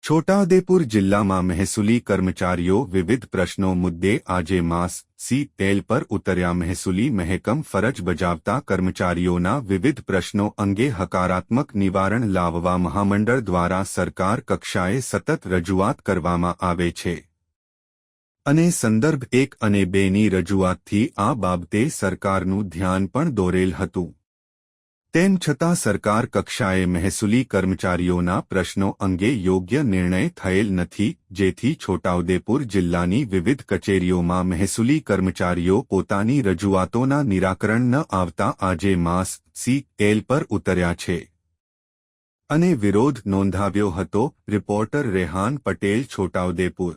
છોટાઉદેપુર જિલ્લામાં મહેસૂલી કર્મચારીઓ વિવિધ પ્રશ્નો મુદ્દે આજે માસ તેલ પર ઉતર્યા. મહેસૂલી મહેકમ ફરજ બજાવતા કર્મચારીઓના વિવિધ પ્રશ્નો અંગે હકારાત્મક નિવારણ લાવવા મહામંડળ દ્વારા સરકાર કક્ષાએ સતત રજૂઆત કરવામાં આવે છે અને સંદર્ભ 1 અને 2ની રજૂઆતથી આ બાબતે સરકારનું ધ્યાન પણ દોરેલ હતું. તેમ છતાં સરકાર કક્ષાએ મહેસૂલી કર્મચારીઓના પ્રશ્નો અંગે યોગ્ય નિર્ણય થયેલ નથી, જેથી છોટાઉદેપુર જિલ્લાની વિવિધ કચેરીઓમાં મહેસૂલી કર્મચારીઓ પોતાની રજૂઆતોના નિરાકરણ ન આવતા આજે માસ તેલ પર ઉતર્યા છે અને વિરોધ નોંધાવ્યો હતો. રિપોર્ટર રેહાન પટેલ, છોટાઉદેપુર.